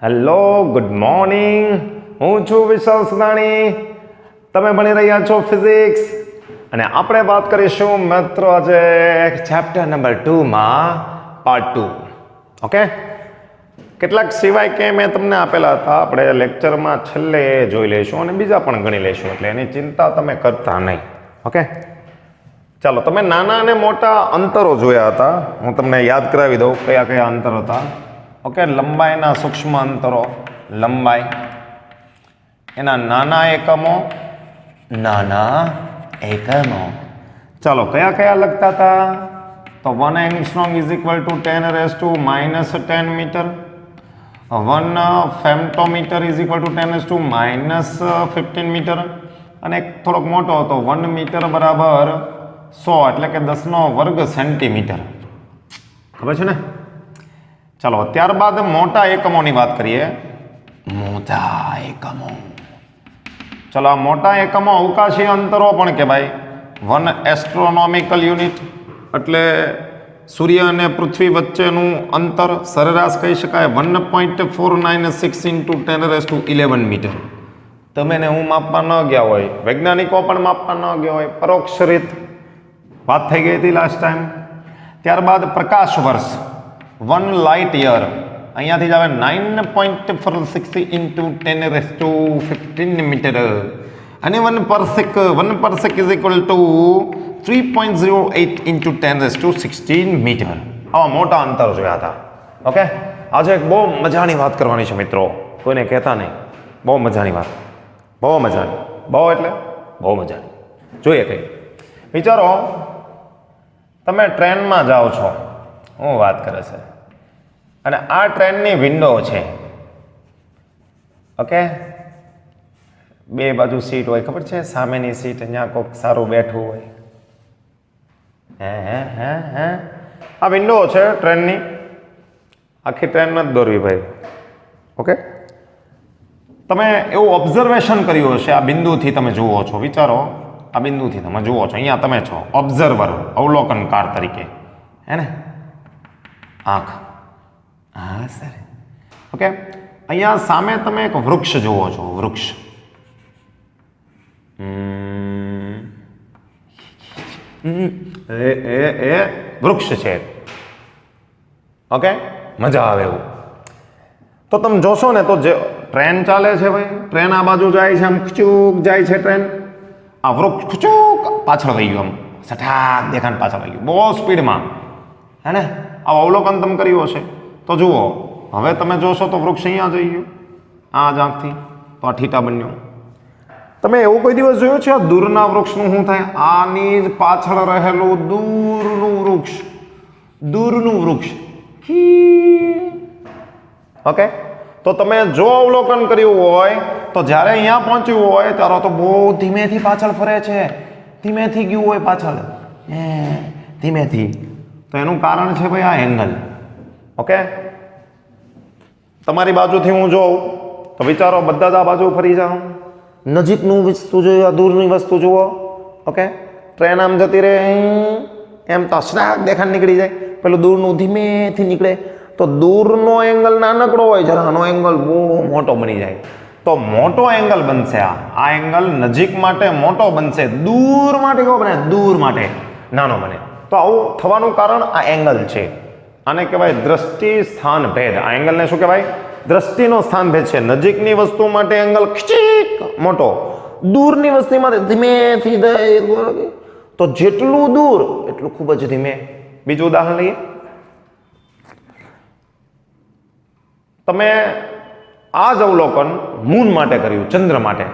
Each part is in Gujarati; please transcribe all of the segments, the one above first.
Hello, good morning. હું છું વિશાલ સુદાણી. તમે ભણી રહ્યા છો ફિઝિક્સ અને આપણે વાત કરીશું મિત્રો આજે ચેપ્ટર નંબર 2માં પાર્ટ 2. ઓકે, કેટલાક સિવાય કે મેં તમને આપેલા હતા આપણે લેક્ચરમાં છેલ્લે જોઈ લઈશું અને બીજા પણ ગણી લઈશું, એટલે એની ચિંતા તમે કરતા નહીં. ઓકે, ચાલો, તમે નાના અને મોટા અંતરો જોયા હતા. હું તમને યાદ કરાવી દઉં કયા કયા અંતર હતા. ઓકે, લંબાઈના સૂક્ષ્મ અંતરો, લંબાઈ એના નાના એકમો. ચાલો, કયા કયા લખતા હતા? તો 1 angstrom is equal to 10⁻⁻10 metre, 1 femtometre is equal to 10⁻⁻15 metre, અને એક થોડોક મોટો હતો 1 મીટર બરાબર 100 એટલે કે 10² સેન્ટીમીટર. ખબર છે ને? ચાલો, ત્યારબાદ મોટા એકમોની વાત કરીએ. મોટા એકમો, ચલો, આ મોટા એકમો અવકાશી અંતરો પણ કહેવાય. 1 એસ્ટ્રોનોમિકલ યુનિટ એટલે સૂર્ય અને પૃથ્વી વચ્ચેનું અંતર સરેરાશ કહી શકાય 1.496 × 10⁻11 મીટર. તમે ને હું માપવા ન ગયા હોય, વૈજ્ઞાનિકો પણ માપવા ન ગયા હોય, પરોક્ષ રીત વાત થઈ ગઈ હતી લાસ્ટ ટાઈમ. ત્યારબાદ પ્રકાશ વર્ષ 1 લાઇટ યર, અહીંયાથી જ આવે 9.460 × 10⁻15 મીટર, અને 1 પર્સેક ઇઝ ઇક્વલ ટુ 3.08 × 10⁻16 મીટર. આવા મોટા અંતર જોયા હતા. ઓકે, આજે એક બહુ મજાની વાત કરવાની છે મિત્રો, કોઈને કહેતા નહીં. બહુ મજાની વાત, બહુ મજાની, બહુ એટલે બહુ મજાની. જોઈએ કઈ. વિચારો, તમે ટ્રેનમાં જાઓ છો, હું વાત કરે છે, અને આ ટ્રેનની વિન્ડો છે. ઓકે, બે બાજુ સીટ હોય, ખબર છે? સામેની સીટ અહીંયા કોઈક સારું બેઠું હોય. આ વિન્ડો છે ટ્રેનની. આખી ટ્રેન નથી દોરવી ભાઈ. ઓકે, તમે એવું ઓબ્ઝર્વેશન કર્યું હશે, આ બિંદુથી તમે જુઓ છો. વિચારો, આ બિંદુથી તમે જુઓ છો, અહીંયા તમે છો ઓબ્ઝર્વર, અવલોકનકાર તરીકે, હે ને? આંખ, હા સર. ઓકે, અહીંયા સામે તમે એક વૃક્ષ જુઓ છો. વૃક્ષ વૃક્ષ છે. ઓકે, મજા આવે એવું. તો તમે જોશો ને, તો જે ટ્રેન ચાલે છે ભાઈ, ટ્રેન આ બાજુ જાય છે, આમ ખચૂક જાય છે ટ્રેન. આ વૃક્ષ ખચૂક પાછળ વહી ગયું, આમ સઠાક દેખાને પાછળ વહી ગયું, બહુ સ્પીડમાં, હે ને? આવું અવલોકન તમે કર્યું હશે. તો જુઓ, હવે તમે જોશો તો વૃક્ષ અહીંયા જઈ ગયું, આ જ આંખથી, તો આ થીટા બન્યો. તમે એવું કોઈ દિવસ જોયું છે આ દૂરના વૃક્ષનું શું થાય? આની જ પાછળ રહેલું દૂરનું વૃક્ષ. ઓકે, તો તમે જો અવલોકન કર્યું હોય તો જ્યારે અહીંયા પહોંચ્યું હોય ત્યારે તો બહુ ધીમેથી પાછળ ફરે છે, ધીમેથી ગયું હોય પાછળ, ધીમેથી. તો એનું કારણ છે ભાઈ આ એંગલ. ઓકે, તમારી બાજુથી હું જોઉં તો વિચારો, બધા જ આ બાજુ ફરી જાઓ, નજીકનું વસ્તુ જોયું, દૂરની વસ્તુ જુઓ. ઓકે, ટ્રેન આમ જતી રહે, એમ તો અસરાક દેખાડ નીકળી જાય, પેલું દૂરનું ધીમેથી નીકળે. તો દૂરનો એંગલ નાનકડો હોય, જ્યારે આનો એંગલ બહુ મોટો બની જાય. તો મોટો એંગલ બનશે. આ એંગલ નજીક માટે મોટો બનશે, દૂર માટે કેવો બને? દૂર માટે નાનો બને. તો આવું થવાનું કારણ આ એંગલ છે. આને કહેવાય દ્રષ્ટિ સ્થાન ભેદ. આ એંગલને શું કહેવાય? દ્રષ્ટિનો સ્થાન ભેદ છે. નજીકની વસ્તુ માટે એંગલ ખીચીક મોટો, દૂરની વસ્તુ માટે ધીમેથી. તો જેટલું દૂર એટલું ખૂબ જ ધીમે. બીજું ઉદાહરણ લઈએ. તમે આ જ અવલોકન મૂન માટે કર્યું, ચંદ્ર માટે.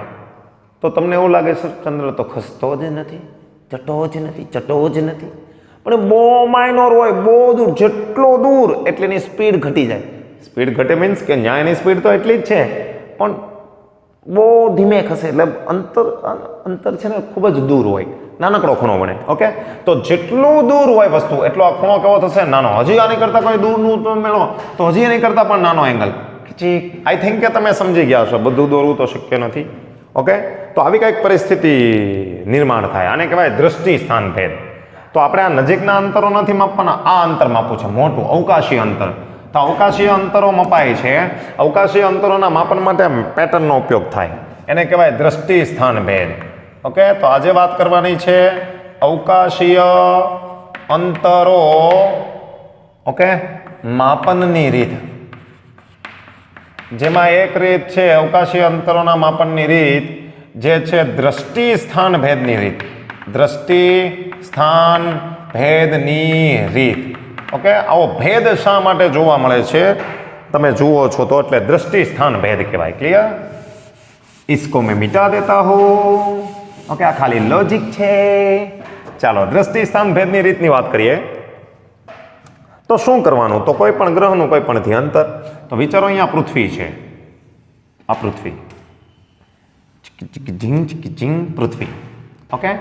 તો તમને એવું લાગે સર ચંદ્ર તો ખસતો જ નથી, ચટો જ નથી. પણ બહુ માઇનોર હોય, બહુ દૂર, જેટલો દૂર એટલે એની સ્પીડ ઘટી જાય. સ્પીડ ઘટે મીન્સ કે ન્યાયની સ્પીડ તો એટલી જ છે, પણ બહુ ધીમે ખસે. એટલે અંતર છે ને ખૂબ જ દૂર હોય, નાનકડો ખૂણો બને. ઓકે, તો જેટલું દૂર હોય વસ્તુ એટલો આ ખૂણો કેવો થશે? નાનો. હજી આની કરતાં કોઈ દૂરનું તો મેળવો તો હજી એની કરતાં પણ નાનો એંગલ. આઈ થિંક કે તમે સમજી ગયા છો. બધું દોરવું તો શક્ય નથી. ઓકે, તો આવી કંઈક પરિસ્થિતિ નિર્માણ થાય. આને કહેવાય દ્રષ્ટિ સ્થાન ભેદ. તો આપણે આ નજીકના અંતરો નથી માપવાના, આ અંતર માપવું છે, મોટું અવકાશી અંતર. તો અવકાશીય અંતરો મપાય છે. અવકાશીય અંતરોના માપન માટે પેટર્નનો ઉપયોગ થાય, એને કહેવાય દ્રષ્ટિ સ્થાન ભેદ. ઓકે, તો આજે વાત કરવાની છે અવકાશીય અંતરો, ઓકે, માપનની રીત. જેમાં એક રીત છે અવકાશીય અંતરોના માપનની રીત, જે છે દ્રષ્ટિ સ્થાન ભેદની રીત. દ્રષ્ટિ સ્થાન ભેદની રીત. ઓકે, આવો ભેદ શા માટે જોવા મળે છે તમે જુઓ છો તો, એટલે દ્રષ્ટિ સ્થાન ભેદ કહેવાય. ક્લિયર? इसको मैं मिटा देता हूं. ओके, આ ખાલી લોજિક છે. ચાલો દ્રષ્ટિ સ્થાન ભેદની રીતની વાત કરીએ. તો શું કરવાનું? તો કોઈ પણ ગ્રહનું કોઈ પણથી અંતર. તો વિચારો અહીંયા પૃથ્વી છે, આ પૃથ્વી, પૃથ્વી. ઓકે,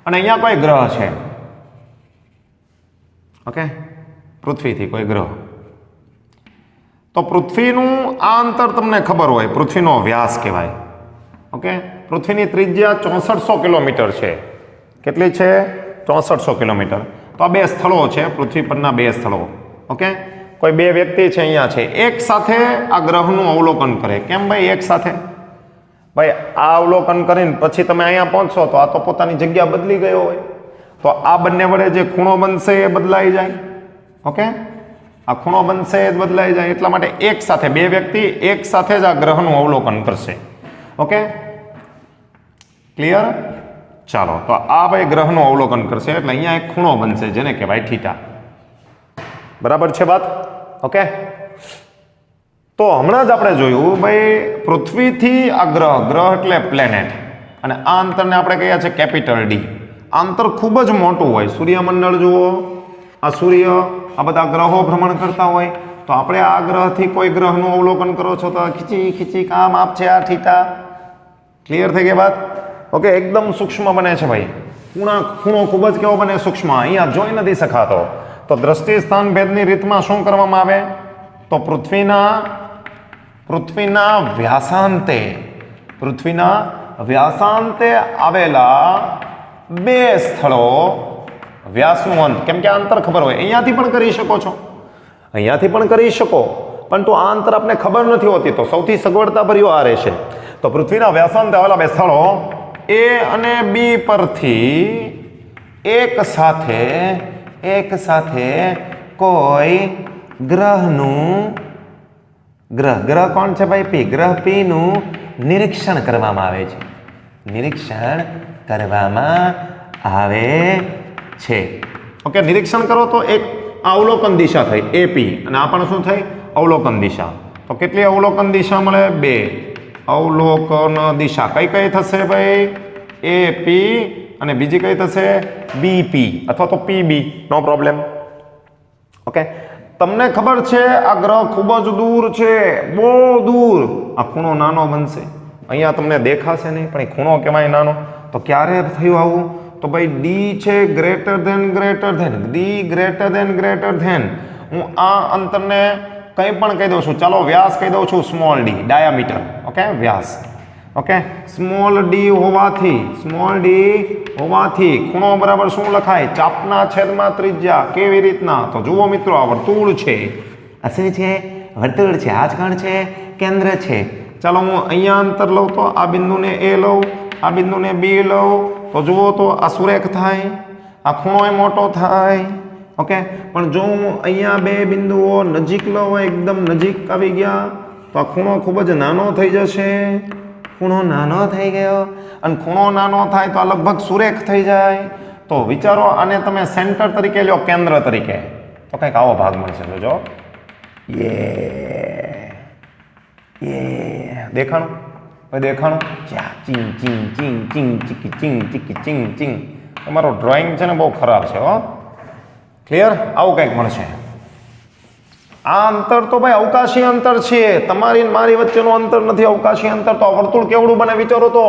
અને અહીંયા કોઈ ગ્રહ છે. ઓકે, પૃથ્વીથી કોઈ ગ્રહ. તો પૃથ્વીનું આ અંતર તમને ખબર હોય, પૃથ્વીનો વ્યાસ કહેવાય. ઓકે, પૃથ્વીની ત્રિજ્યા 6400 કિલોમીટર છે. કેટલી છે? 6400 કિલોમીટર. તો આ બે સ્થળો છે, પૃથ્વી પરના બે સ્થળો. ઓકે, કોઈ બે વ્યક્તિ છે અહીંયા છે, એક સાથે આ ગ્રહનું અવલોકન કરે. કેમ ભાઈ એક સાથે? ભાઈ આ અવલોકન કરીને પછી તમે અહીંયા પહોંચશો તો આ તો પોતાની જગ્યા બદલી ગયો હોય, તો આ બંને વડે જે ખૂણો બનશે એ બદલાઈ જાય. ઓકે, આ ખૂણો બનશે એ બદલાઈ જાય. એટલા માટે એક સાથે બે વ્યક્તિ એક સાથે જ આ ગ્રહનું અવલોકન કરશે. Okay, clear? ચાલો, તો આ ભાઈ ગ્રહનું અવલોકન કરશે એટલે અહીંયા એક ખૂણો બનશે જેને કહેવાય થીટા. બરાબર છે વાત? ઓકે, તો હમણાં જ આપણે જોયું ભાઈ પૃથ્વીથી આ ગ્રહ એટલે પ્લેનેટ, અને આ અંતરને આપણે કહીએ છીએ કેપિટલ ડી. આ અંતર ખૂબ જ મોટું હોય. સૂર્યમંડળ જુઓ, આ સૂર્ય, આ બધા ગ્રહો ભ્રમણ કરતા હોય, તો આપણે આ ગ્રહથી કોઈ ગ્રહનું અવલોકન કરો છો તો ખીચી કામ આપ છે આ થીટા. ક્લિયર થઈ ગઈ વાત? ઓકે, એકદમ સૂક્ષ્મ બને છે ભાઈ. ખૂણો ખૂબ જ કેવો બને? સૂક્ષ્મ. અહીંયા જોઈ નથી શકાતો. તો દ્રષ્ટિ સ્થાન ભેદની રીતમાં શું કરવામાં આવે? તો પૃથ્વીના વ્યાસાંતે આવેલા બે સ્થળો, વ્યાસનું અંત, કેમ કે આ અંતર ખબર હોય, અહીંયાથી પણ કરી શકો છો, અહીંયાથી પણ કરી શકો, પરંતુ આ અંતર આપણે ખબર નથી હોતી, તો સૌથી સગવડતા ભર્યું આ રહેશે. તો પૃથ્વીના વ્યાસાંતે આવેલા બે સ્થળો એ અને બી પરથી એક સાથે કોઈ ગ્રહનું, ગ્રહ કોણ છે ભાઈ? પી. ગ્રહ પી નું નિરીક્ષણ કરવામાં આવે છે. નિરીક્ષણ કરવામાં આવે છે. ઓકે, નિરીક્ષણ કરો તો એક અવલોકન દિશા થઈ એપી, અને આ પણ શું થઈ? અવલોકન દિશા. તો કેટલી અવલોકન દિશા મળે? બે અવલોકન દિશા. કઈ થશે ભાઈ? એપી, અને બીજી કઈ થશે? બીપી અથવા તો પીબી. નો પ્રોબ્લેમ. ઓકે, તમને ખબર છે આ ગ્રહ ખૂબ જ દૂર છે, બહુ દૂર. આ ખૂણો નાનો બનશે, અહીંયા તમને દેખાશે નહીં, પણ એ ખૂણો કહેવાય નાનો. તો ક્યારે થયું આવું? તો ભાઈ ડી છે greater than, D greater than. હું આ અંતરને કંઈ પણ કહી દઉં છું. ચાલો વ્યાસ કહી દઉં છું, સ્મોલ ડી, ડાયામીટર. ઓકે, વ્યાસ. ઓકે, સ્મોલ ડી હોવાથી ખૂણો બરાબર શું લખાય? ચાપના છેદમાં ત્રિજ્યા. કેવી રીતના? તો જુઓ મિત્રો, આ વર્તુળ છે, આ શું છે? વર્તુળ છે. આ જ કોણ છે? કેન્દ્ર છે. ચાલો હું અહીંયા અંતર લઉં તો આ બિંદુને એ લઉં, આ બિંદુને બી લઉં, તો જુઓ તો આ સુરેખ થાય, આ ખૂણો એ મોટો થાય. ઓકે, પણ જો હું અહીંયા બે બિંદુઓ નજીક લઉં, એકદમ નજીક આવી ગયા, તો આ ખૂણો ખૂબ જ નાનો થઈ જશે. ખૂણો નાનો થઈ ગયો, અને ખૂણો નાનો થાય તો આ લગભગ સુરેખ થઈ જાય. તો વિચારો, આને તમે સેન્ટર તરીકે લો, કેન્દ્ર તરીકે, તો કંઈક આવો ભાગ મળશે. જોજો, દેખાણું. ચિંગ. તમારો ડ્રોઈંગ છે ને બહુ ખરાબ છે હો. ક્લિયર? આવું કંઈક મળશે. આ અંતર તો ભાઈ અવકાશી અંતર છે, તમારી મારી વચ્ચેનું અંતર નથી. અવકાશી અંતર તો વર્તુળ કેવડું બને વિચારો તો.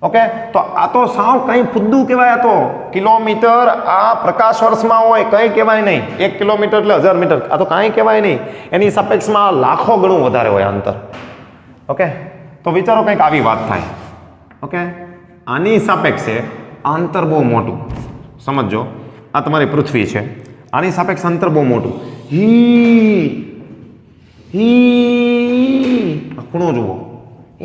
ઓકે, તો આ તો સાવ કંઈ ફુદ્દું કહેવાય. આ તો કિલોમીટર, આ પ્રકાશ વર્ષમાં હોય, કંઈ કહેવાય નહીં. 1 કિલોમીટર એટલે 1000 મીટર. આ તો કાંઈ કહેવાય નહીં. એની સાપેક્ષમાં લાખો ગણું વધારે હોય અંતર. ઓકે, તો વિચારો કંઈક આવી વાત થાય. ઓકે, આની સાપેક્ષે આ અંતર બહુ મોટું. સમજો, આ તમારી પૃથ્વી છે, આની સાપેક્ષ અંતર બહુ મોટું. હી હી ખૂણો જુઓ, એ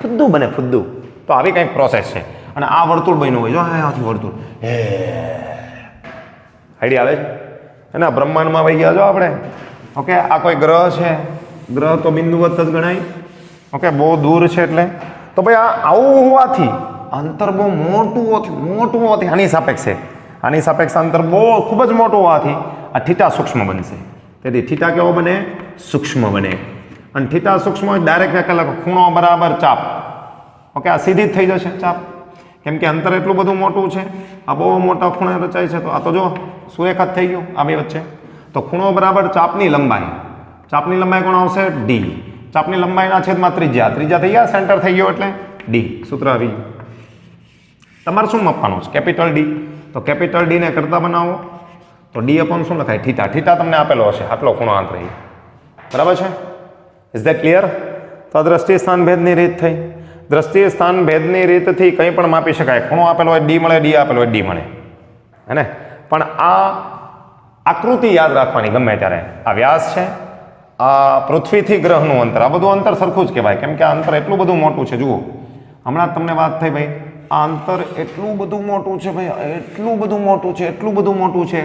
ફુદ્દું બને ફુદ્દું. તો આવી કંઈક પ્રોસેસ છે. અને આ વર્તુળ બન્યું હોય, જો આથી વર્તુળ આઈડિયા આવે છે. એના બ્રહ્માંડમાં વહી ગયા જો આપણે. ઓકે, આ કોઈ ગ્રહ છે, ગ્રહ તો બિંદુવત જ ગણાય. ઓકે, બહુ દૂર છે એટલે. તો ભાઈ આ આવું હોવાથી અંતર બહુ મોટું હોવાથી આની સાપેક્ષે અંતર બહુ ખૂબ જ મોટું હોવાથી આ થીટા સૂક્ષ્મ બનશે. તેથી થીટા કેવો બને? સૂક્ષ્મ બને. અને થીટા સૂક્ષ્મ ડાયરેક્ટ વ્યાખ્યા લખો, ખૂણો બરાબર ચાપ. ઓકે, આ સીધી જ થઈ જશે ચાપ, કેમ કે અંતર એટલું બધું મોટું છે. આ બહુ મોટા ખૂણે રચાય છે. તો આ તો જો સુરેખાત થઈ ગયું આ બે વચ્ચે. તો ખૂણો બરાબર ચાપની લંબાઈ. ચાપની લંબાઈ કોણ આવશે? ડી. ચાપની લંબાઈના છેદમાં ત્રિજ્યા થઈ ગયા, સેન્ટર થઈ ગયો એટલે ડી. સૂત્ર આવી ગયું. તમારે શું માપવાનું છે? Capital D. તો કેપિટલ ડી ને કરતા બનાવો તો ડી અપોન શું લખાય? થીટા. થીટા તમને આપેલો હશે, આટલો ખૂણો આંતર. બરાબર છે? Is that clear? તો આ દ્રષ્ટિ સ્થાન ભેદની રીત થઈ. દ્રષ્ટિ સ્થાન ભેદની રીતથી કંઈ પણ માપી શકાય. ખૂણો આપેલો હોય ડી મળે, ડી આપેલો હોય ડી મળે, હે ને? પણ આ આકૃતિ યાદ રાખવાની ગમે ત્યારે. આ વ્યાસ છે, આ પૃથ્વીથી ગ્રહનું અંતર, આ બધું અંતર સરખું જ કહેવાય, કેમ કે આ અંતર એટલું બધું મોટું છે. જુઓ, હમણાં તમને વાત થઈ ભાઈ, આ અંતર એટલું બધું મોટું છે ભાઈ, એટલું બધું મોટું છે.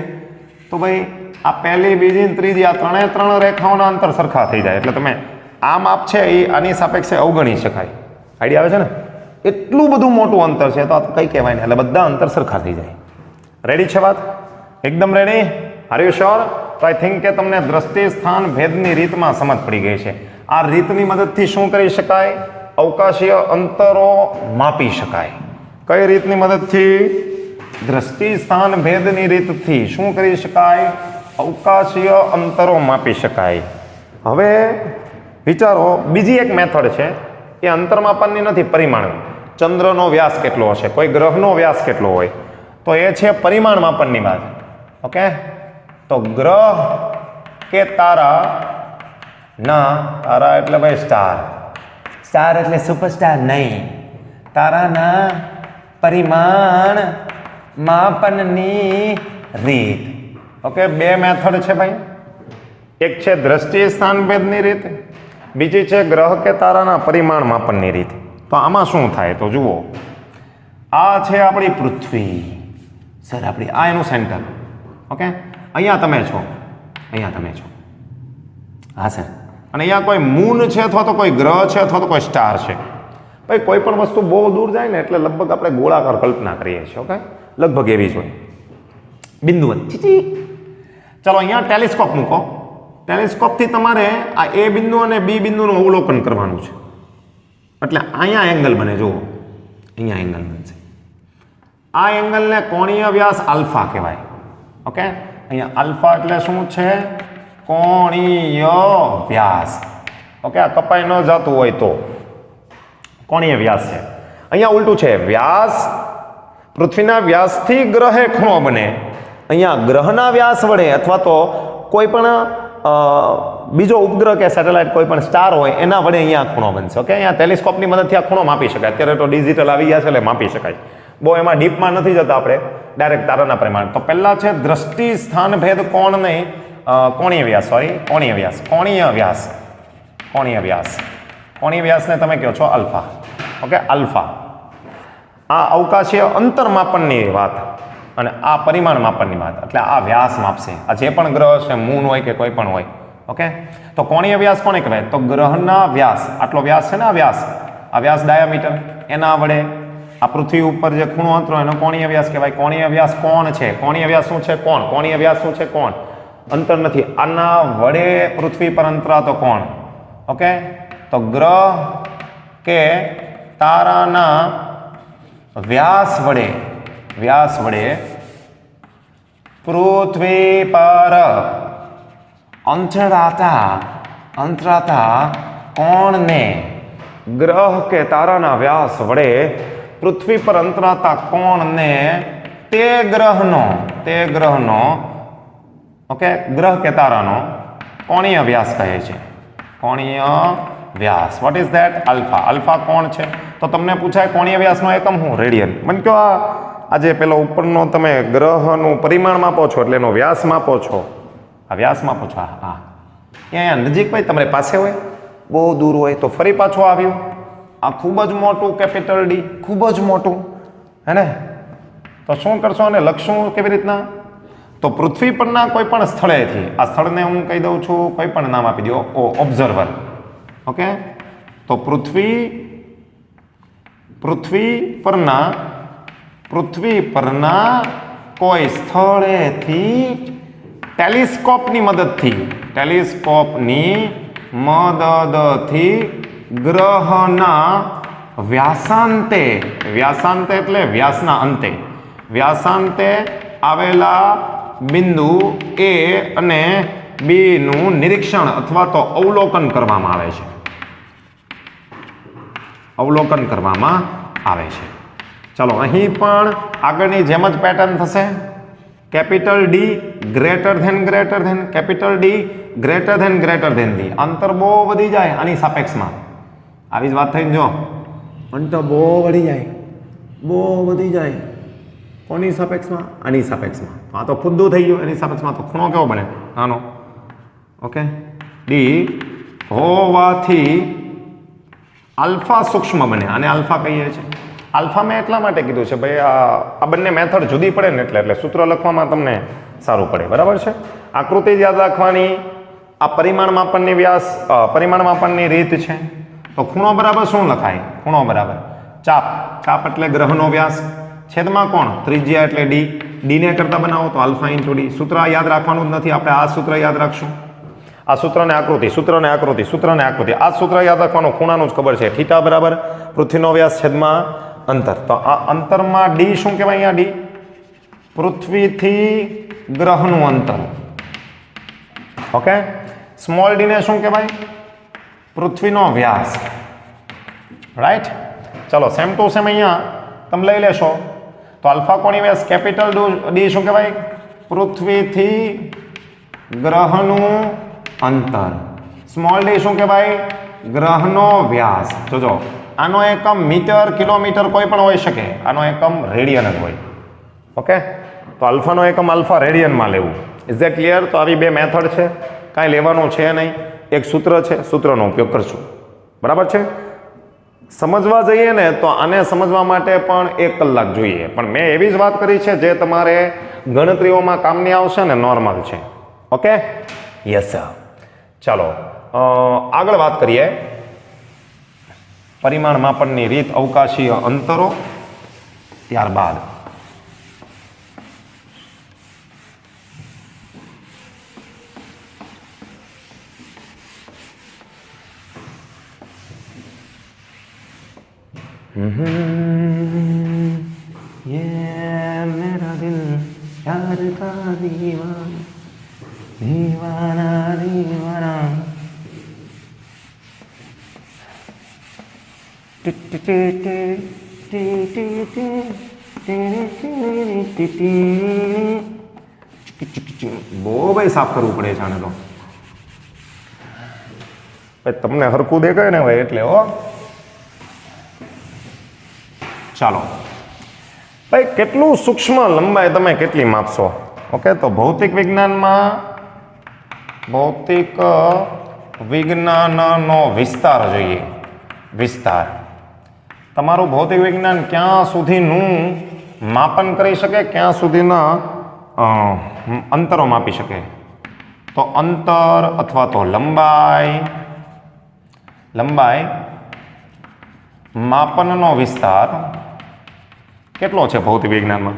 તો ભાઈ આ પહેલી, બીજી, ત્રીજી, આ ત્રણ રેખાઓના અંતર સરખા થઈ જાય. એટલે તમે આ માપ છે એ આની સાપેક્ષે અવગણી શકાય. આઈડિયા આવે છે ને? એટલું બધું મોટું અંતર છે તો આ કંઈ કહેવાય નહીં. એટલે બધા અંતર સરખા થઈ જાય. રેડી છે વાત? એકદમ રેડી? Are you sure? તો આઈ થિંક કે તમને દ્રષ્ટિ સ્થાન ભેદની રીતમાં સમજ પડી ગઈ છે. આ રીતની મદદથી શું કરી શકાય? અવકાશીય અંતરો માપી શકાય. કઈ રીતની મદદથી? દ્રષ્ટિ સ્થાન ભેદની રીતથી શું કરી શકાય? અવકાશીય અંતરો માપી શકાય. હવે વિચારો, બીજી એક મેથડ છે, એ અંતર માપનની નથી, પરિમાણ. ચંદ્રનો વ્યાસ કેટલો હશે, કોઈ ગ્રહનો વ્યાસ કેટલો હોય, તો એ છે પરિમાણ માપનની વાત. ઓકે, તો ગ્રહ કે તારા એટલે ભાઈ સ્ટાર એટલે સુપરસ્ટાર નહીં, તારાના પરિમાણ માપનની રીત. ઓકે, બે મેથડ છે ભાઈ. એક છે દ્રષ્ટિ સ્થાન ભેદની રીત, બીજી છે ગ્રહ કે તારાના પરિમાણ માપનની રીત. તો આમાં શું થાય? તો જુઓ, આ છે આપણી પૃથ્વી. સર આપણી આ એનું સેન્ટર. ઓકે, અહીંયા તમે છો. હા સર. અને અહીંયા કોઈ મૂન છે, અથવા તો કોઈ ગ્રહ છે, અથવા તો કોઈ સ્ટાર છે. ભાઈ કોઈ પણ વસ્તુ બહુ દૂર જાય ને એટલે લગભગ આપણે ગોળાકાર કલ્પના કરીએ છીએ. ઓકે, લગભગ એવી જ હોય, બિંદુવત. ચલો અહીંયા ટેલિસ્કોપ મૂકો. ટેલિસ્કોપથી તમારે આ એ બિંદુ અને બી બિંદુનું અવલોકન કરવાનું છે. એટલે અહીંયા એંગલ બને. જુઓ, અહીંયા એંગલ બનશે. આ એંગલને કોણીય વ્યાસ આલ્ફા કહેવાય. ઓકે, અહીંયા આલ્ફા એટલે શું છે? કોણીય વ્યાસ. ઓકે, આ કપાઈ ન જતું હોય તો કોણીય વ્યાસ છે. અહીંયા ઉલટું છે, વ્યાસ પૃથ્વીના વ્યાસથી ગ્રહે ખૂણો બને. અહીંયા ગ્રહના વ્યાસ વડે અથવા તો કોઈ પણ બીજો ઉપગ્રહ કે સેટેલાઇટ, કોઈ પણ સ્ટાર હોય એના વડે અહીંયા ખૂણો બનશે. ઓકે, અહીંયા ટેલિસ્કોપની મદદથી આ ખૂણો માપી શકાય. અત્યારે તો ડિજિટલ આવી ગયા છે એટલે માપી શકાય. બહુ એમાં ડીપમાં નથી જતા આપણે, ડાયરેક્ટ તારાના પરિમાણ. તો પહેલા છે દ્રષ્ટિ સ્થાન ભેદ કોણ નહીં, કોણીય વ્યાસને તમે કહો છો અલ્ફા. Okay, alpha. આ અવકાશીય અંતર માપનની વાત અને આ પરિમાણ માપનની વાત. એટલે આ વ્યાસ માપશે. આ જે પણ ગ્રહ છે, મૂન હોય કે કોઈ પણ હોય. ઓકે, તો કોણીય વ્યાસ કોને કહેવાય? તો ગ્રહના વ્યાસ, આટલો વ્યાસ છે ને, આ વ્યાસ ડાયામીટર, એના વડે આ પૃથ્વી ઉપર જે ખૂણો અંતરો એનો કોણીય વ્યાસ કહેવાય. કોણીય વ્યાસ કોણ છે? કોણીય વ્યાસ શું છે? કોણ. કોણીય વ્યાસ શું છે? કોણ. અંતર નથી. આના વડે પૃથ્વી પર અંતરાતો કોણ. ઓકે, તો ગ્રહ કે તારાના વ્યાસ વડે પૃથ્વી પર અંતરાતા કોણને, ગ્રહ કે તારાના વ્યાસ વડે પૃથ્વી પર અંતરાતા કોણને તે ગ્રહનો ઓકે, ગ્રહ કે તારાનો કોણીય વ્યાસ કહે છે. કોણીય વ્યાસ. What is that? Alpha. Alpha કોણ છે? તો તમને પૂછાય કોણીય વ્યાસનો એકમ શું? રેડિયન. મને કહો, આ આજે પેલો ઉપરનો તમે ગ્રહનું પરિમાણ માપો છો એટલે એનો વ્યાસ માપો છો, આ વ્યાસ માપો છો, હા અહીંયા નજીક ભાઈ તમારે પાસે હોય, બહુ દૂર હોય તો ફરી પાછો આવ્યો, આ ખૂબ જ મોટું કેપિટલ ડી, ખૂબ જ મોટું, હે ને? તો શું કરશો અને લખશું કેવી રીતના? તો પૃથ્વી પરના કોઈ પણ સ્થળેથી, આ સ્થળને હું કહી દઉં છું, કોઈ પણ નામ આપી દો, ઓબ્ઝર્વર, ઓકે? તો પૃથ્વી પરના કોઈ સ્થળેથી ટેલિસ્કોપની મદદથી ગ્રહના વ્યાસાંતે એટલે વ્યાસના અંતે, વ્યાસાંતે આવેલા બિંદુ A અને B નું નિરીક્ષણ અથવા તો અવલોકન કરવામાં આવે છે, અવલોકન કરવામાં આવે છે. ચાલો અહીં પણ આગળની જેમ જ પેટર્ન થશે. Capital D greater than capital D greater than D. અંતર બહુ વધી જાય આની સાપેક્ષમાં, આવી જ વાત થઈ. જો અંતર બહુ વધી જાય કોની સાપેક્ષમાં? આની સાપેક્ષમાં. આ તો ખુદ્દું થઈ ગયું. એની સાપેક્ષમાં તો ખૂણો કેવો બને? આનો. ઓકે, ડી હોવાથી આલ્ફા સૂક્ષ્મ બને. આને આલ્ફા કહીએ છીએ. આલ્ફા મેં એટલા માટે કીધું છે ભાઈ, આ બંને મેથડ જુદી પડે ને એટલે સૂત્ર લખવામાં તમને સારું પડે. બરાબર છે? આકૃતિ યાદ રાખવાની. આ પરિમાણ માપનની રીત છે. તો ખૂણો બરાબર શું લખાય? ખૂણો બરાબર ચાપ એટલે ગ્રહનો વ્યાસ, છેદમાં કોણ? ત્રિજ્યા એટલે ડી. ડીને કરતા બનાવો તો આલ્ફા ઇન્ટુ ડી. સૂત્ર યાદ રાખવાનું જ નથી, આપણે આ સૂત્ર યાદ રાખશું. આ સૂત્રને આકૃતિ, આ સૂત્ર યાદ રાખવાનું. ખૂણાનું જ ખબર છે, થીટા બરાબર પૃથ્વીનો વ્યાસ છેદમાં અંતર. તો આ અંતરમાં ડી શું કહેવાય? અહીંયા ડી પૃથ્વીથી ગ્રહનું અંતર. ઓકે, સ્મોલ ડી ને શું કહેવાય? પૃથ્વીનો વ્યાસ. રાઈટ? ચલો સેમ ટુ સેમ અહીંયા તમે લઈ લેશો તો આલ્ફા કોની વ્યાસ? કેપિટલ ડી શું કહેવાય? પૃથ્વીથી ગ્રહનું અંતર. સ્મોલ ડી શું કહેવાય? ગ્રહનો વ્યાસ. જોજો, આનો એકમ મીટર, કિલોમીટર કોઈ પણ હોઈ શકે. આનો એકમ રેડિયન જ હોય. ઓકે, તો આલ્ફાનો એકમ આલ્ફા રેડિયનમાં લેવું. Is that clear? તો આવી બે મેથડ છે, કાંઈ લેવાનું છે નહીં. એક સૂત્ર છે, સૂત્રનો ઉપયોગ કરશું. બરાબર છે? સમજવા જઈએ ને તો આને સમજવા માટે પણ 1 કલાક જોઈએ, પણ મેં એવી જ વાત કરી છે જે તમારે ગણતરીઓમાં કામની આવશે ને, નોર્મલ છે. Okay, yes sir. ચાલો આગળ વાત કરીએ. પરિમાણ માપનની રીત, અવકાશીય અંતરો, ત્યારબાદ ये मेरा दिल प्यार का दीवाना બહુ ભાઈ સાફ કરવું પડે છે આને તો. તમને હરખું દેખાય ને ભાઈ એટલે. હો ચાલો ભાઈ, કેટલું સૂક્ષ્મ લંબાઈ તમે કેટલી માપશો? ઓકે, તો ભૌતિક વિજ્ઞાનનો વિસ્તાર જોઈએ. વિસ્તાર. તમારું ભૌતિક વિજ્ઞાન ક્યાં સુધીનું માપન કરી શકે, ક્યાં સુધીના અંતરો માપી શકે? તો અંતર અથવા તો લંબાઈ માપનનો વિસ્તાર કેટલો છે ભૌતિક વિજ્ઞાનમાં?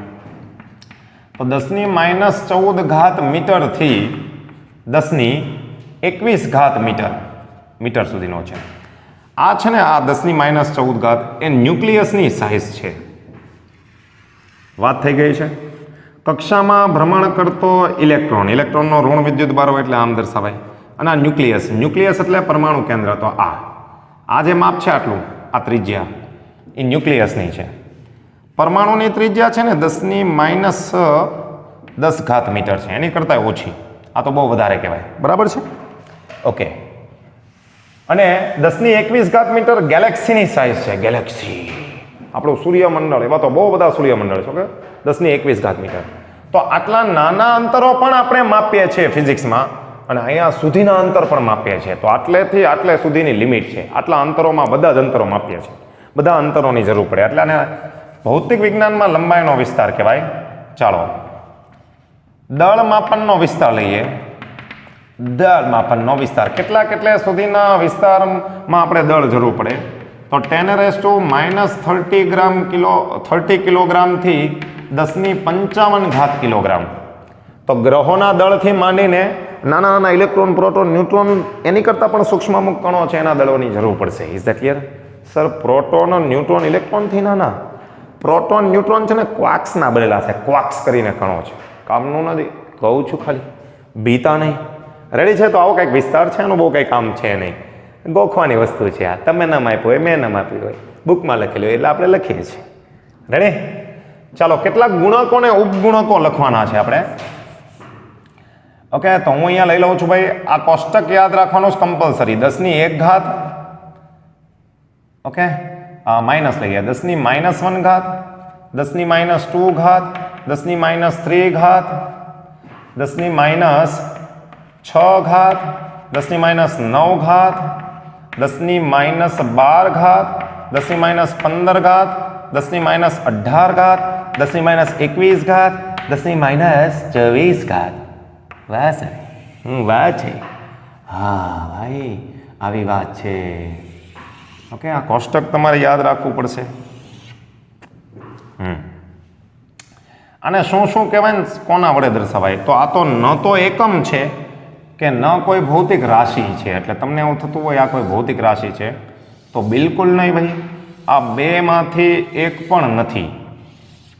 તો 10⁻14 મીટરથી 10⁻21 મીટર સુધીનો છે. આ છે ને, આ 10⁻14 એ ન્યુક્લિયસની સાઇઝ છે. વાત થઈ ગઈ છે. કક્ષામાં ભ્રમણ કરતો ઇલેક્ટ્રોનનો ઋણ વિદ્યુત બારો એટલે આમ દર્શાવાય. અને આ ન્યુક્લિયસ એટલે પરમાણુ કેન્દ્ર. તો આ જે માપ છે આટલું, આ ત્રિજ્યા એ ન્યુક્લિયસની છે. પરમાણુની ત્રિજ્યા છે ને 10⁻10 મીટર છે, એની કરતાં ઓછી. આ તો બહુ વધારે કહેવાય. બરાબર છે? ઓકે. અને 10⁻21 મીટર ગેલેક્સીની સાઇઝ છે. ગેલેક્સી આપણું સૂર્યમંડળ, એવા તો બહુ બધા સૂર્યમંડળ છે. Okay, 10⁻21 metre. તો આટલા નાના અંતરો પણ આપણે માપીએ છીએ ફિઝિક્સમાં, અને અહીંયા સુધીના અંતર પણ માપીએ છીએ. તો આટલેથી આટલે સુધીની લિમિટ છે. આટલા અંતરોમાં બધા જ અંતરો માપીએ છીએ. બધા અંતરોની જરૂર પડે એટલે આને ભૌતિક વિજ્ઞાનમાં લંબાઈનો વિસ્તાર કહેવાય. ચાલો દળ માપનનો વિસ્તાર લઈએ. દળ માપનનો વિસ્તાર કેટલા સુધીના વિસ્તારમાં આપણે દળ જરૂર પડે? તો 10⁻³ ગ્રામ 30 કિલોગ્રામથી 10⁵ કિલોગ્રામ. તો ગ્રહોના દળથી માંડીને નાના નાના ઇલેક્ટ્રોન, પ્રોટોન, ન્યુટ્રોન, એની કરતાં પણ સૂક્ષ્મ અમુક કણો છે, એના દળોની જરૂર પડશે. Is that clear? Sir, proton, neutron, ઇલેક્ટ્રોનથી નાના. પ્રોટોન, ન્યુટ્રોન છે ને ક્વાર્ક્સના બનેલા છે. ક્વાર્ક્સ કરીને કણો છે. કામનું નથી, કહું છું ખાલી, બીતા નહીં. રેડી છે? તો આવો કંઈક વિસ્તાર છે, એનું બહુ કંઈ કામ છે નહીં. ગોખવાની વસ્તુ છે આ. તમે ન માપ્યું હોય, મેં ન માપ્યું હોય, બુકમાં લખેલું હોય એટલે આપણે લખીએ છીએ. રેડી? ચાલો કેટલાક ગુણકો ને ઉપગુણકો લખવાના છે આપણે. ઓકે, તો હું અહીંયા લઈ લઉં છું ભાઈ, આ કોષ્ટક યાદ રાખવાનું જ કમ્પલસરી. 10⁻1. ઓકે, માઇનસ લઈએ. 10⁻1, 10⁻2, 10⁻3, 10⁻6, 10⁻9, 10⁻12, 10⁻15, 10⁻18, 10⁻21, 10⁻24. વાહ સર, વાહ છે. હા ભાઈ, આવી વાત છે. ઓકે, આ કોષ્ટક તમારે યાદ રાખવું પડશે. અને શું શું કહેવાય ને, કોના વડે દર્શાવાય? તો આ તો ન તો એકમ છે કે ન કોઈ ભૌતિક રાશિ છે. એટલે તમને એવું થતું હોય આ કોઈ ભૌતિક રાશિ છે, તો બિલકુલ નહીં ભાઈ. આ બેમાંથી એક પણ નથી,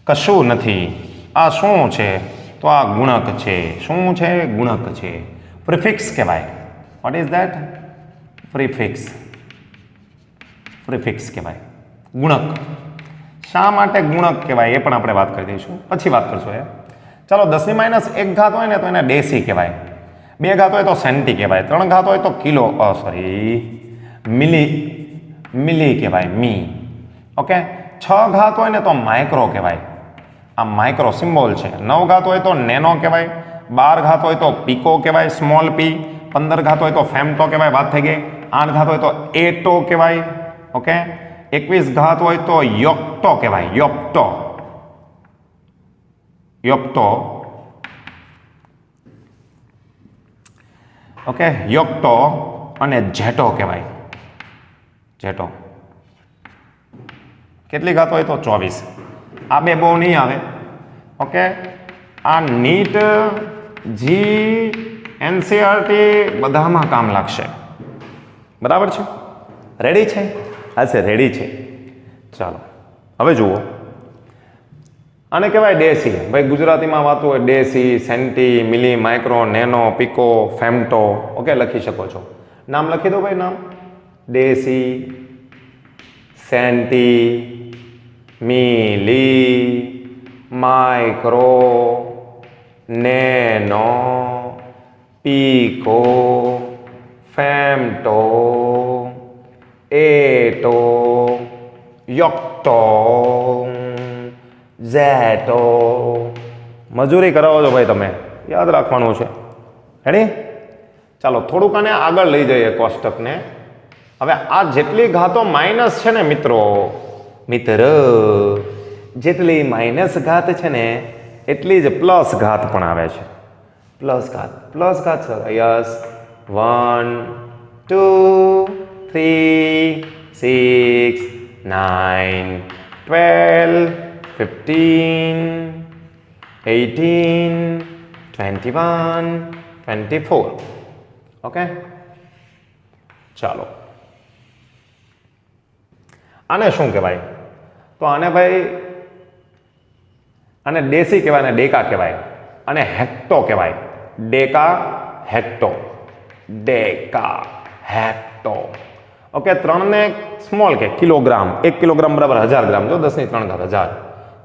કશું નથી. આ શું છે? તો આ ગુણક છે. શું છે? ગુણક છે. પ્રિફિક્સ કહેવાય. Vote is that? Prefix. Prefix કહેવાય, ગુણક. શા માટે ગુણક કહેવાય એ પણ આપણે વાત કરી દઈશું, પછી વાત કરશું. ચાલો 10⁻1 હોય ને તો એને ડેસી કહેવાય. 2 હોય તો સેન્ટી કહેવાય. 3 હોય તો કિલો, મિલી કહેવાય, મી. ઓકે, 6 હોય ને તો માઇક્રો કહેવાય. આ માઇક્રો સિમ્બોલ છે. 9 હોય તો નેનો કહેવાય. 12 હોય તો પીકો કહેવાય, સ્મોલ પી. 15 હોય તો ફેમ્ટો કહેવાય, વાત થઈ ગઈ. 8 હોય તો એટો કહેવાય. ઓકે, 21 હોય તો યોક્ટો કહેવાય, યોક્ટો. ઓકે, યોક્ટો અને જેટો કહેવાય, જેટો. કેટલી ઘાત હોય તો 24. આ બે બહુ નહીં આવે. ઓકે, આ નીટ, જી, એનસીઆરટી બધામાં કામ લાગશે. બરાબર છે? રેડી છે? હા સર, રેડી છે. ચાલો હવે જુઓ, આને કહેવાય ડેસી. ભાઈ ગુજરાતીમાં વાતું હોય ડેસી, સેન્ટી, મિલી, micro, nano, pico, femto. Okay, લખી શકો છો. નામ લખી દો ભાઈ, નામ. ડેસી, સેન્ટી, મિલી, માઇક્રો, નેનો, પીકો, ફેમ્ટો, એટો, યોક્ટો, ઝેટો. મજૂરી કરાવો છો ભાઈ, તમે યાદ રાખવાનું છે. રેડી? ચાલો થોડુંક આને આગળ લઈ જઈએ કોષ્ટકને. હવે આ જેટલી ઘાતો માઇનસ છે ને મિત્રો, જેટલી માઇનસ ઘાત છે ને એટલી જ પ્લસ ઘાત પણ આવે છે. પ્લસ ઘાત સર, યસ. 1, 2, 3, 6, 9, 12, 15, 18, 21, 24. ઓકે, ચાલો આને શું કહેવાય? તો આને ભાઈ, આને ડેસી કહેવાય ને ડેકા કહેવાય, અને હેક્ટો કહેવાય. Deca, hecto, deca, hecto. Okay, 3 ને સ્મોલ કે કિલોગ્રામ. 1 કિલોગ્રામ બરાબર 1000 ગ્રામ. જો 10⁻³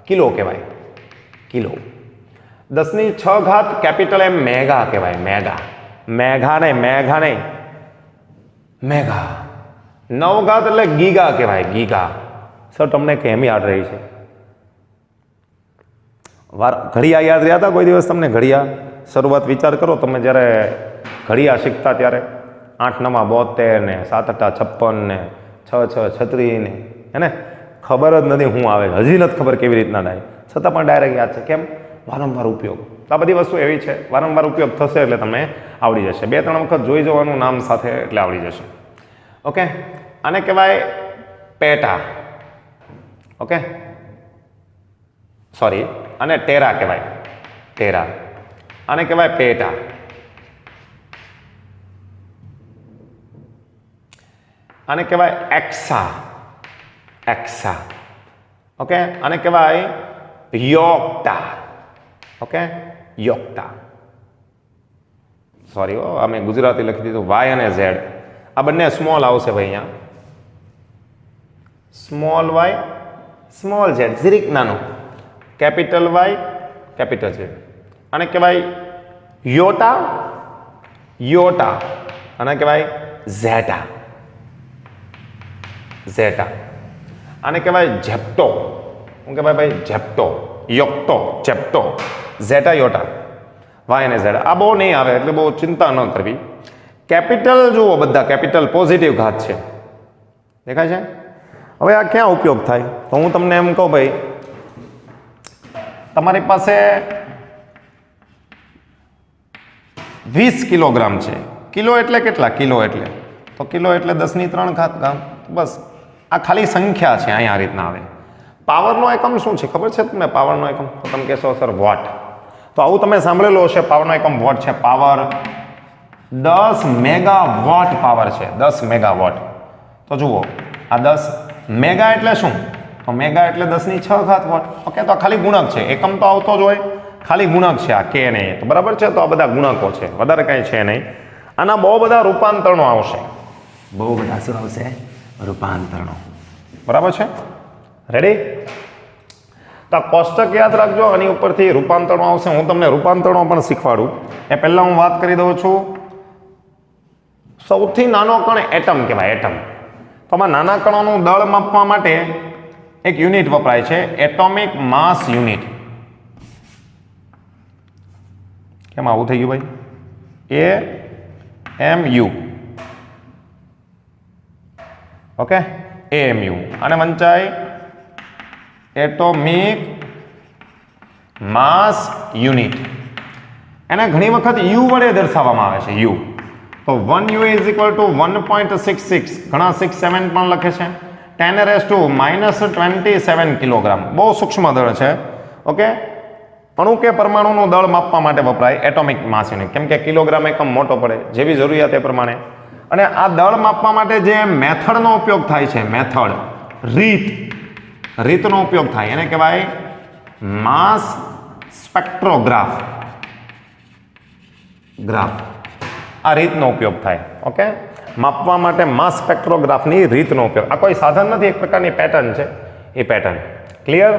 કિલો કહેવાય, કિલો. 10⁶ કેપિટલ એમ મેગા કહેવાય, મેગા. મેઘા નહીં, મેઘા. 9 એટલે ગીગા કહેવાય, ગીગા. સર તમને કેમ યાદ રહી છે? ઘડિયા યાદ રહ્યા હતા કોઈ દિવસ તમને? ઘડિયા શરૂઆત વિચાર કરો તમે જ્યારે ઘડિયા શીખતા ત્યારે 8 9 72 ને 7 8 56 ને 6 6 36 ને હે ને ખબર જ નથી શું આવે, હજી નથી ખબર કેવી રીતના થાય, છતાં પણ ડાયરેક્ટ યાદ છે. કેમ? વારંવાર ઉપયોગ. આ બધી વસ્તુ એવી છે, વારંવાર ઉપયોગ થશે એટલે તમને આવડી જશે. 2 3 વખત જોઈ જવાનું નામ સાથે એટલે આવડી જશે. ઓકે, આને કહેવાય પેટા. ઓકે, સોરી, આને ટેરા કહેવાય. ટેરા. આને કહેવાય પેટા. આને કહેવાય એક્સા. એક્સા. ઓકે, આને કહેવાય યોક્ટા. ઓકે, યોક્ટા. સોરી અમે ગુજરાતી લખી દીધું વાય અને ઝેડ. આ બંને સ્મોલ આવશે ભાઈ અહીંયા. સ્મોલ વાય સ્મોલ ઝેડ, ઝીરીક નાનું. Capital Y capital Z. આને કહેવાય યોટા. યોટા. આને કહેવાય ઝેટા. ઝેટા. આને કહેવાય ઝેપ્ટો. શું કહેવાય ભાઈ? ઝેપ્ટો. યોક્ટો, ચેપ્ટો, ઝેટા, યોટા. વાય અને ઝેડ. આ બહુ નહીં આવે એટલે બહુ ચિંતા ન કરવી. કેપિટલ જુઓ, બધા કેપિટલ પોઝિટિવ ઘાત છે, દેખાય છે? હવે આ ક્યાં ઉપયોગ થાય? તો હું તમને એમ કહું ભાઈ, તમારી પાસે 20 કિલોગ્રામ છે. કિલો એટલે કેટલા? કિલો એટલે તો કિલો એટલે 10⁻³ ઘાત. બસ આ ખાલી સંખ્યા છે. અહીંયા આ રીતના આવે. પાવરનો એકમ શું છે ખબર છે તમને? પાવરનો એકમ તો તમે કહેશો સર વોટ. તો આવું તમે સાંભળેલું હશે, પાવરનો એકમ વોટ છે. પાવર 10 મેગાવોટ પાવર છે. 10 મેગાવોટ. તો જુઓ આ 10 મેગા એટલે શું? તો મેગા એટલે 10⁶ વોટ. ઓકે, તો આ ખાલી ગુણક છે, એકમ તો આવતો જ હોય, ખાલી ગુણક છે આ કે નહીં. તો બરાબર છે, તો આ બધા ગુણકો છે, વધારે કાંઈ છે નહીં. આના બહુ બધા રૂપાંતરણો આવશે. બહુ બધા શું આવશે? રૂપાંતરણો. બરાબર છે? રેડી? તો આ કોષ્ટક યાદ રાખજો, આની ઉપરથી રૂપાંતરણો આવશે. હું તમને રૂપાંતરણો પણ શીખવાડું એ પહેલાં હું વાત કરી દઉં છું. સૌથી નાનો કણ એટમ કહેવાય. એટમ. તો આમાં નાના કણોનું દળ માપવા માટે એક યુનિટ વપરાય છે, એટોમિક માસ યુનિટ. કેમ આવું થઈ ગયું ભાઈ? AMU. Okay, AMU. અને વંચાય એટોમિક માસ યુનિટ. એને ઘણી વખત યુ વડે દર્શાવવામાં આવે છે. યુ. તો 1U ઇઝ ઇક્વલ ટુ 1.66. ઘણા 6 7 પણ લખે છે. 10⁻⁻27 કિલોગ્રામ. બહુ સૂક્ષ્મ દળ છે. ઓકે, અણુ કે પરમાણુનું દળ માપવા માટે વપરાય એટોમિક માસ યુનિટ. કેમ કે કિલોગ્રામ એકમ મોટો પડે, જેવી જરૂરિયાત એ પ્રમાણે. અને આ દળ માપવા માટે જે મેથડનો ઉપયોગ થાય છે, મેથડ, રીતનો ઉપયોગ થાય, એને કહેવાય માસ સ્પેક્ટ્રોગ્રાફ. આ રીતનો ઉપયોગ થાય. ઓકે, માપવા માટે માસ સ્પેક્ટ્રોગ્રાફની રીતનો ઉપયોગ. આ કોઈ સાધન નથી, એક પ્રકારની પેટર્ન છે. એ પેટર્ન ક્લિયર?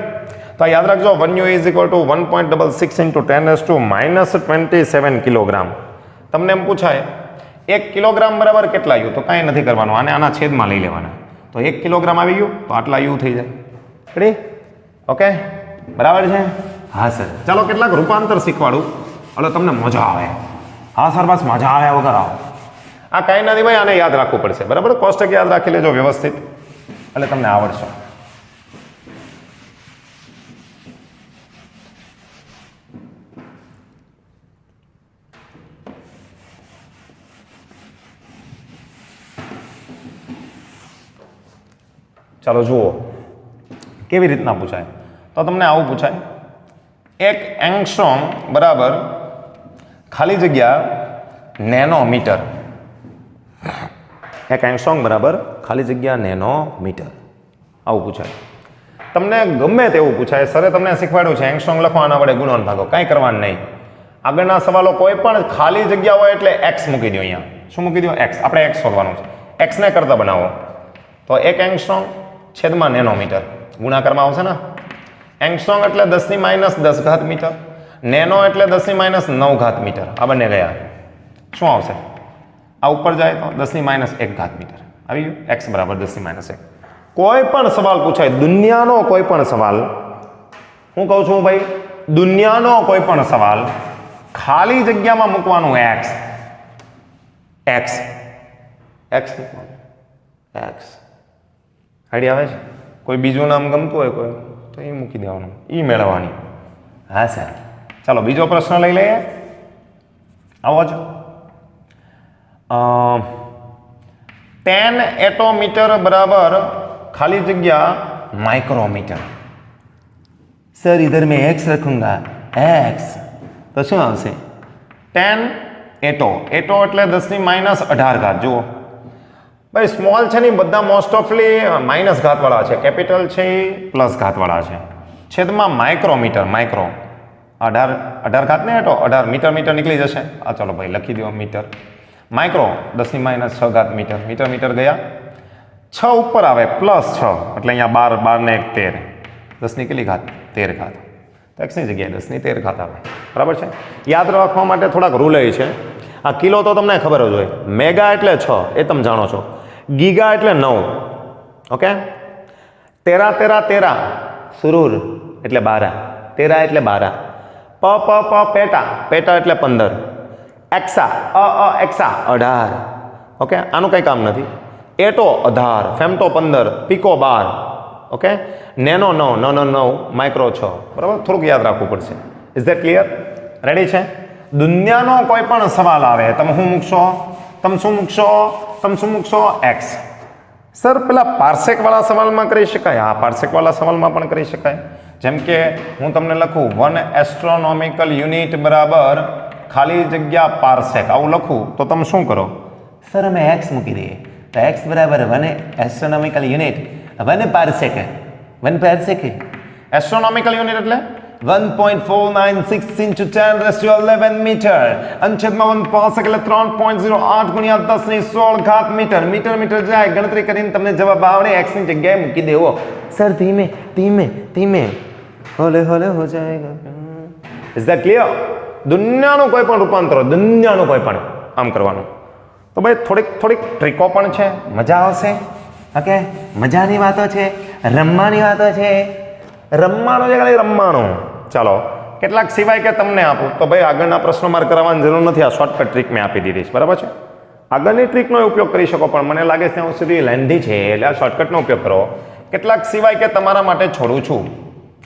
તો યાદ રાખજો, 1U is equal two 1.66 × 10⁻27 kilogram. તમને એમ પૂછાય 1 કિલોગ્રામ બરાબર કેટલા યુ? તો કાંઈ નથી કરવાનું, આને આના છેદમાં લઈ લેવાના. તો 1 કિલોગ્રામ આવી ગયું તો આટલા યુ થઈ જાય. રેડી? ઓકે, બરાબર છે? હા સર. ચાલો કેટલાક રૂપાંતર શીખવાડું એટલે તમને મજા આવે. હા સર, બસ મજા આવે વગર આવો. આ કાંઈ નથી ભાઈ, આને યાદ રાખવું પડશે. બરાબર? કોષ્ટક યાદ રાખી લેજો વ્યવસ્થિત, એટલે તમને આવડશે. ચાલો જુઓ કેવી રીતના પૂછાય. તો તમને આવું પૂછાય, 1 એંગસ્ટ્રોમ બરાબર ખાલી જગ્યા નેનોમીટર. 1 એંગસ્ટ્રોમ બરાબર ખાલી જગ્યા નેનોમીટર. આવું પૂછાય. તમને ગમે તેવું પૂછાય. સરે તમને શીખવાડ્યું છે એંગસ્ટ્રોમ લખવાના વડે ગુણોન ભાગો, કાંઈ કરવાનું નહીં. આગળના સવાલો કોઈ પણ ખાલી જગ્યા હોય એટલે x મૂકી દો. અહીંયા શું મૂકી દો? x. આપણે x શોધવાનું છે. x ને કરતા બનાવો તો 1 એંગસ્ટ્રોમ છેદમાં નેનોમીટર ગુણાકારમાં આવશે ને. એંગસ્ટ્રોમ એટલે 10⁻10 ઘાત મીટર, નેનો એટલે 10⁻9 ઘાત મીટર. આ બંને ગયા શું આવશે? આ ઉપર જાય તો 10⁻1 ઘાત મીટર આવી ગયું. x બરાબર 10⁻1. કોઈ પણ સવાલ પૂછાય, દુનિયાનો કોઈ પણ સવાલ, હું કહું છું ભાઈ, દુનિયાનો કોઈ પણ સવાલ, ખાલી જગ્યામાં મૂકવાનું એક્સ, એક્સ, એક્સ મૂકવાનું, એક્સ. આઈડિયા આવે છે? કોઈ બીજું નામ ગમતું હોય કોઈ તો એ મૂકી દેવાનું, એ મેળવવાની. હા સર. ચાલો બીજો પ્રશ્ન લઈ લઈએ. આવો જ 10 એટોમીટર બરાબર खाली जगह माइक्रोमीटर. सर इधर मैं एक्स रखूंगा, एक्स तो शू आवशे 10 एटो, एटो एटले 10⁻18 जुओ भाई स्मॉल है नहीं बधा मोस्ट ऑफली माइनस घात वाला है, कैपिटल है प्लस घात वाला है, छेद में माइक्रोमीटर, माइक्रो 18 घात ने एटो 18 मीटर, मीटर निकली जैसे आ चलो भाई लखी दो metre, micro 10⁻6 metre, metre metre गया 6 ऊपर आवे प्लस 6 એટલે અહીંયા 12 12 ને 1 13 10 ની કેટલી ઘાત 13 ઘાત તો x ની જગ્યાએ 10 ની 13 ઘાત આવે બરાબર છે. યાદ રાખવા માટે થોડાક રૂલ છે. આ કિલો તો તમને ખબર જ હોય, મેગા એટલે 6 એ તમે જાણો છો, ગીગા એટલે 9, ઓકે, 13 13 13 સુરૂર એટલે 12, 13 એટલે 12, પ પ પ પેટા, પેટા એટલે 15, એક્સા અ એક્સા 18, ઓકે, આનું કંઈ કામ નથી. एटो 18, फेमटो 15, पीको 12, ओके, नेनो 9, नोनो 9, माइक्रो 6, बराबर थोड़ुं याद राखवुं पड़शे. Is that clear? रेडी छे? दुनियानो कोई पण सवाल आवे तमे शुं मूकशो, तमे शुं मूकशो, तमे शुं मूकशो एक्स. सर पेला पार्सेक वाला सवालमां करी शकाय? हाँ, पार्सेक वाला सवालमां पण करी शकाय. जेम के हूँ तमने लखूं 1 एस्ट्रोनॉमिकल यूनिट बराबर खाली जग्या पार्सेक आवुं लखूं तो तमे शुं करो? सर अमे एक्स मूकी दीए तो x बराबर 1 astronomical unit 1 parsec, 1 parsec astronomical unit એટલે 1.496 into 10 raised to 11 मीटर, અંછેદમાં 1 પાર્સેક એટલે 3.08 ગુણ્યા 10 ની 16 ઘાત મીટર, મીટર મીટર જાય ગણતરી કરીને તમને જવાબ આવડે x ની જગ્યાએ મૂકી દેવો. સર ધીમે ધીમે ધીમે હોલે હોલે હો જાયેગા. Is that clear? દુનિયાનું કોઈ પણ રૂપાંતર, દુનિયાનું કોઈ પણ આમ કરવાનું. तो भाई थोड़ी थोड़ी ट्रीको पण छे, मजा आवशे, ओके, मजानी वातो छे, रमवानी वातो छे, रमवानो छे खाली रमवानो. चलो કેટલાક સિવાય કે તમને આપું તો ભાઈ આગળના પ્રશ્નો મારે કરાવવાની જરૂર નથી, આ શોર્ટકટ ટ્રીક મેં આપી દીધી છે, બરાબર છે. આગળની ટ્રીકનો ઉપયોગ કરી શકો પણ મને લાગે છે ત્યાં સુધી લેન્ધી છે એટલે આ શોર્ટકટનો ઉપયોગ કરો. કેટલાક સિવાય કે તમારા માટે છોડું છું,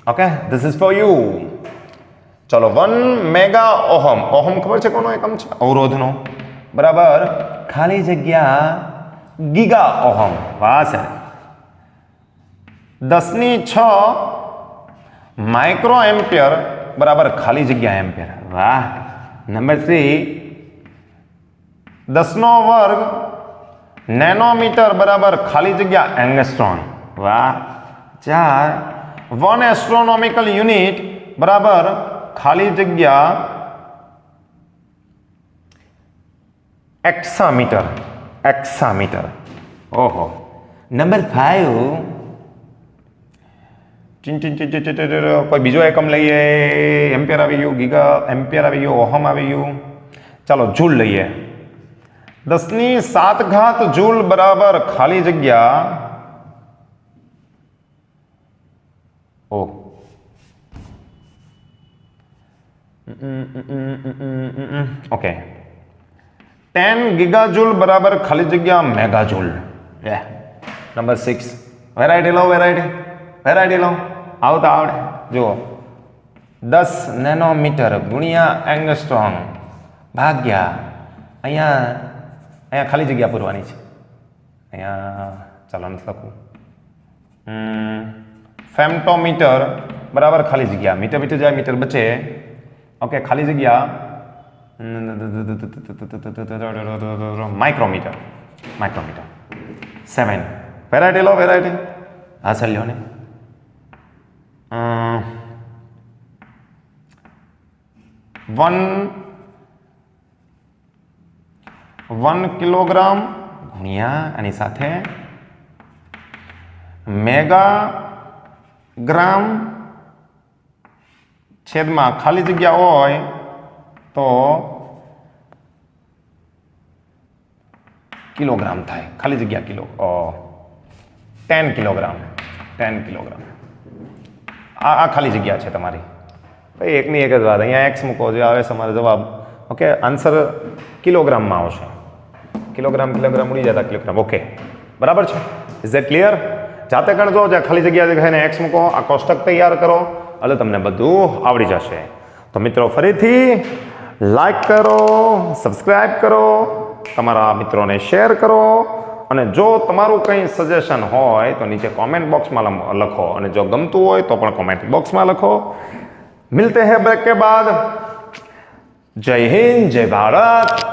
okay, this is for you. ચલો 1 મેગા ઓહમ, ઓહમ ખબર છે કોનો એકમ છે? અવરોધનો, बराबर खाली जग्या गीगा ओहम. वाह सर. 10⁶ माइक्रो एम्पियर बराबर खाली जग्या एम्पियर. वाह. नंबर 3 10⁻² नैनोमीटर बराबर खाली जग्या एंगस्ट्रॉन. वाह. 4 1 एस्ट्रोनॉमिकल यूनिट बराबर खाली जग्या एक्सामीटर, एक्सामीटर. ओहो. नंबर 5 कोई बीजो एकम लईए, एम्पियर આવી ગયું, ગીગા એમ્પિયર આવી ગયું, ઓહમ આવી ગયું. ચાલો જૂલ લઈએ. 10�7 ઘાત જૂલ બરાબર ખાલી જગ્યા ઓ ओके 10 गीगाजूल बराबर खाली जगह मेगाजूल. नंबर 6 वेरायटी लो, वेरायटी वेरायटी लो, आवता आवड़े जुओ 10 नैनोमीटर गुणिया एंगस्ट्रॉन भाग्या अहींया अहींया खाली जगह पूरवानी छे. अहींया चालो નથી લખું. फेमटोमीटर बराबर खाली जगह, मीटर मीटर जाए मीटर बचे, ओके, खाली जगह माइक्रोमीटर, माइक्रोमीटर. 7 वेरायटी लो, वेरायटी हाँ सर लो ने 1 किलोग्राम गुणिया आनी साथे मेगाग्राम छेद में खाली जगह होय तो किलोग्राम थाय, खाली जगह किलो. 10 કિલોગ્રામ 10 કિલોગ્રામ આ ખાલી જગ્યા છે તમારી ભાઈ એકની એક જ વાત અહીંયા એક્સ મૂકો જે આવે તમારો જવાબ ઓકે આન્સર કિલોગ્રામમાં આવશે કિલોગ્રામ ઉડી જતા કિલોગ્રામ ઓકે બરાબર છે ઇઝ ધેટ ક્લિયર જાતે ગણજો જ્યાં ખાલી જગ્યા દેખાઈને એક્સ મૂકો આ કોષ્ટક તૈયાર કરો એટલે તમને બધું આવડી જશે તો મિત્રો ફરીથી લાઈક કરો સબસ્ક્રાઈબ કરો તમારા મિત્રોને શેર કરો અને જો તમારું કંઈ સજેશન હોય તો નીચે કોમેન્ટ બોક્સમાં લખો અને જો ગમતું હોય તો પણ કોમેન્ટ બોક્સમાં લખો મિલતે હૈ બ્રેક કે બાદ જય હિન્દ જય ભારત